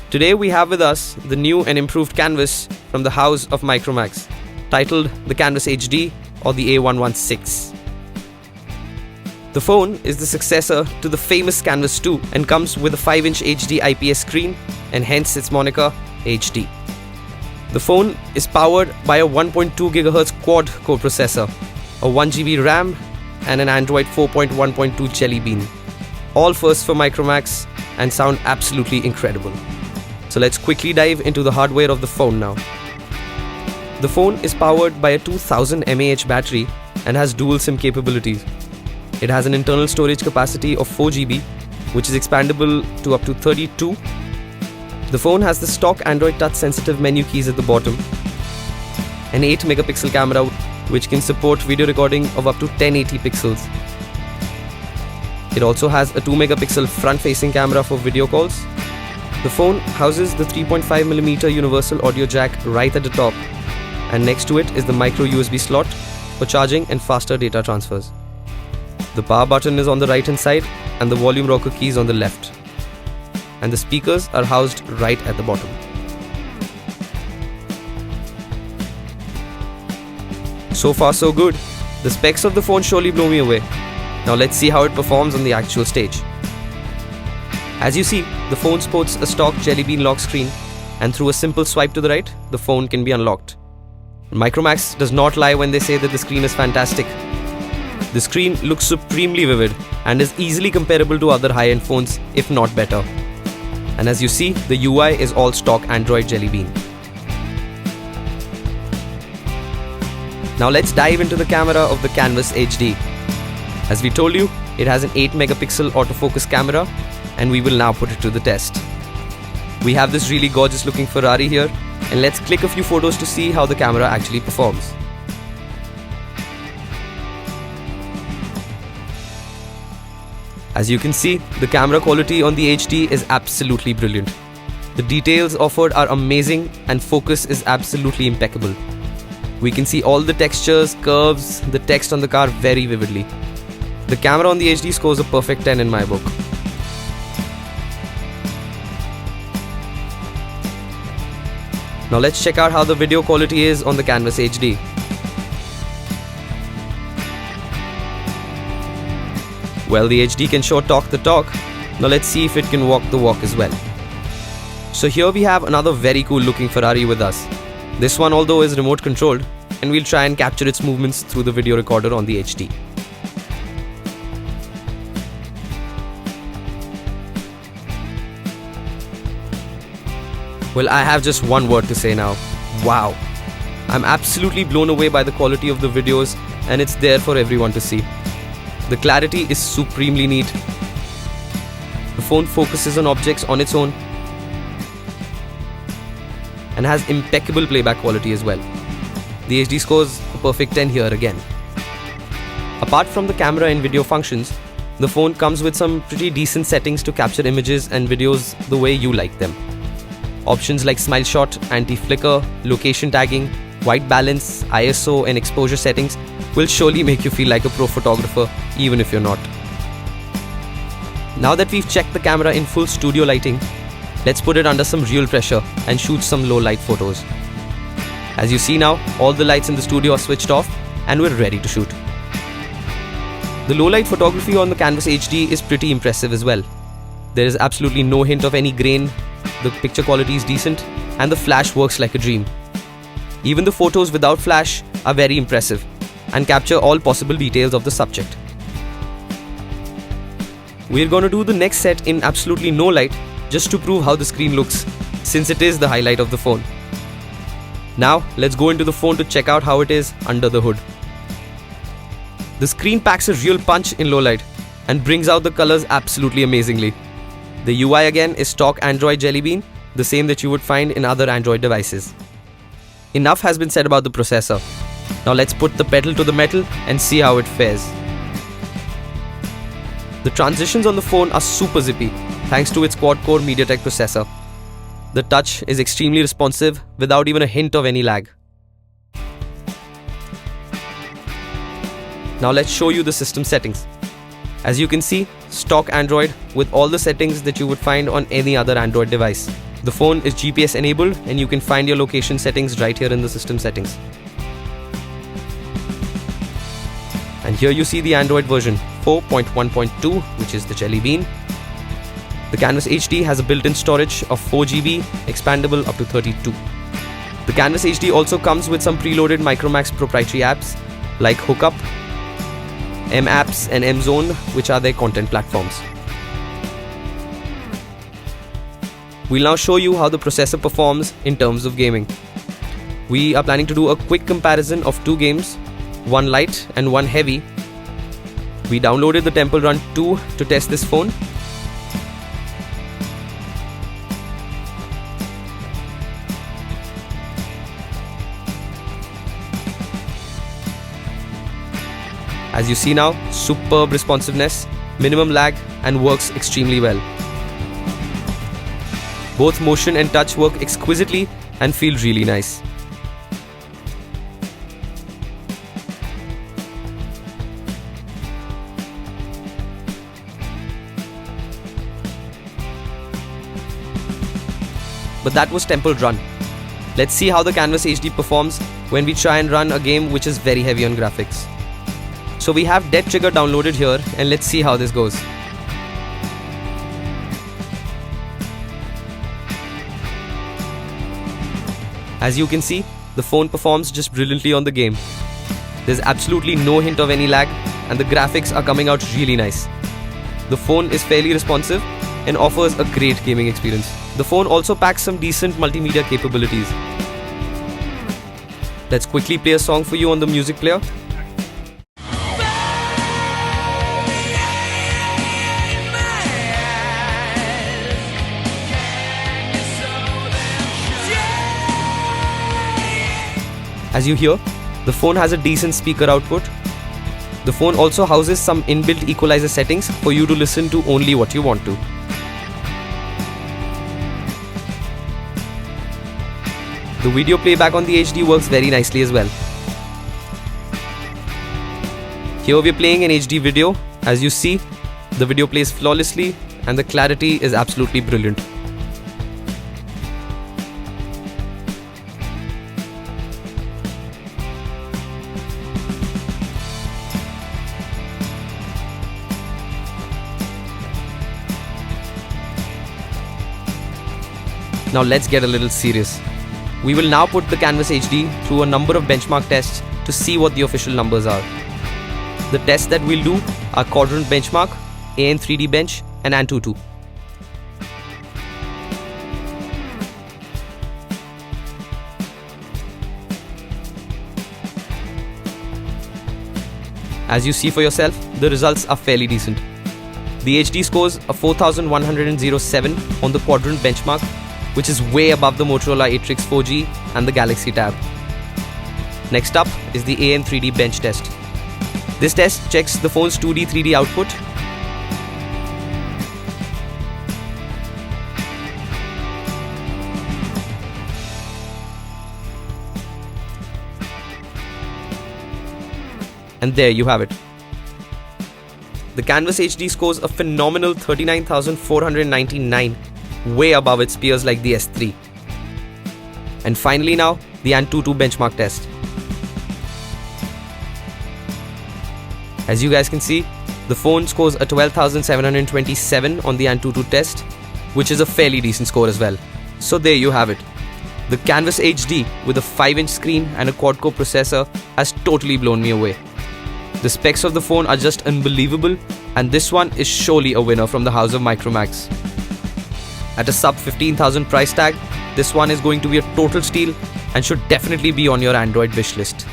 Today we have with us the new and improved canvas from the house of Micromax, titled the Canvas HD or the A116. The phone is the successor to the famous Canvas 2 and comes with a 5-inch HD IPS screen and hence its moniker HD. The phone is powered by a 1.2 GHz quad-core processor, a 1 GB RAM and an Android 4.1.2 Jelly Bean. All first for Micromax and sound absolutely incredible. So let's quickly dive into the hardware of the phone now. The phone is powered by a 2000 mAh battery and has dual SIM capabilities. It has an internal storage capacity of 4 GB, which is expandable to up to 32. The phone has the stock Android touch-sensitive menu keys at the bottom, an 8 megapixel camera which can support video recording of up to 1080 pixels. It also has a 2 megapixel front-facing camera for video calls. The phone houses the 3.5mm universal audio jack right at the top, and next to it is the micro USB slot for charging and faster data transfers. The power button is on the right hand side and the volume rocker keys on the left. And the speakers are housed right at the bottom. So far so good. The specs of the phone surely blow me away. Now let's see how it performs on the actual stage. As you see, the phone sports a stock Jelly Bean lock screen, and through a simple swipe to the right, the phone can be unlocked. Micromax does not lie when they say that the screen is fantastic. The screen looks supremely vivid and is easily comparable to other high-end phones, if not better. And as you see, the UI is all stock Android Jelly Bean. Now let's dive into the camera of the Canvas HD. As we told you, it has an 8 megapixel autofocus camera, and we will now put it to the test. We have this really gorgeous looking Ferrari here, and let's click a few photos to see how the camera actually performs. As you can see, the camera quality on the HD is absolutely brilliant. The details offered are amazing and focus is absolutely impeccable. We can see all the textures, curves, the text on the car very vividly. The camera on the HD scores a perfect 10 in my book. Now let's check out how the video quality is on the Canvas HD. Well, the HD can sure talk the talk. Now let's see if it can walk the walk as well. So here we have another very cool looking Ferrari with us. This one although is remote controlled, and we'll try and capture its movements through the video recorder on the HD. Well, I have just one word to say now. Wow! I'm absolutely blown away by the quality of the videos, and it's there for everyone to see. The clarity is supremely neat. The phone focuses on objects on its own and has impeccable playback quality as well. The HD scores a perfect 10 here again. Apart from the camera and video functions, the phone comes with some pretty decent settings to capture images and videos the way you like them. Options like smile shot, anti-flicker, location tagging, white balance, ISO and exposure settings will surely make you feel like a pro photographer even if you're not. Now that we've checked the camera in full studio lighting, let's put it under some real pressure and shoot some low light photos. As you see now, all the lights in the studio are switched off and we're ready to shoot. The low light photography on the Canvas HD is pretty impressive as well. There is absolutely no hint of any grain, the picture quality is decent, and the flash works like a dream. Even the photos without flash are very impressive and capture all possible details of the subject. We're going to do the next set in absolutely no light just to prove how the screen looks, since it is the highlight of the phone. Now let's go into the phone to check out how it is under the hood. The screen packs a real punch in low light and brings out the colors absolutely amazingly. The UI again is stock Android Jelly Bean, the same that you would find in other Android devices. Enough has been said about the processor. Now let's put the pedal to the metal and see how it fares. The transitions on the phone are super zippy thanks to its quad-core MediaTek processor. The touch is extremely responsive without even a hint of any lag. Now let's show you the system settings. As you can see, stock Android with all the settings that you would find on any other Android device. The phone is GPS enabled and you can find your location settings right here in the system settings. And here you see the Android version 4.1.2, which is the Jelly Bean. The Canvas HD has a built-in storage of 4 GB, expandable up to 32. The Canvas HD also comes with some preloaded Micromax proprietary apps like Hookup, M-Apps and M-Zone, which are their content platforms. We'll now show you how the processor performs in terms of gaming. We are planning to do a quick comparison of two games, one light and one heavy. We downloaded the Temple Run 2 to test this phone. As you see now, superb responsiveness, minimum lag and works extremely well. Both motion and touch work exquisitely and feel really nice. But that was Temple Run. Let's see how the Canvas HD performs when we try and run a game which is very heavy on graphics. So we have Dead Trigger downloaded here and let's see how this goes. As you can see, the phone performs just brilliantly on the game. There's absolutely no hint of any lag and the graphics are coming out really nice. The phone is fairly responsive and offers a great gaming experience. The phone also packs some decent multimedia capabilities. Let's quickly play a song for you on the music player. As you hear, the phone has a decent speaker output. The phone also houses some inbuilt equalizer settings for you to listen to only what you want to. The video playback on the HD works very nicely as well. Here we are playing an HD video. As you see, the video plays flawlessly and the clarity is absolutely brilliant. Now let's get a little serious. We will now put the Canvas HD through a number of benchmark tests to see what the official numbers are. The tests that we'll do are Quadrant Benchmark, AN3D Bench and Antutu. As you see for yourself, the results are fairly decent. The HD scores a 4107 on the Quadrant Benchmark, which is way above the Motorola Atrix 4G and the Galaxy Tab. Next up is the AM3D Bench test. This test checks the phone's 2D 3D output. And there you have it. The Canvas HD scores a phenomenal 39,499, way above its peers like the S3. And finally now, the Antutu benchmark test. As you guys can see, the phone scores a 12,727 on the Antutu test, which is a fairly decent score as well. So there you have it. The Canvas HD with a 5-inch screen and a quad-core processor has totally blown me away. The specs of the phone are just unbelievable, and this one is surely a winner from the house of Micromax. At a sub 15,000 price tag, this one is going to be a total steal and should definitely be on your Android wish list.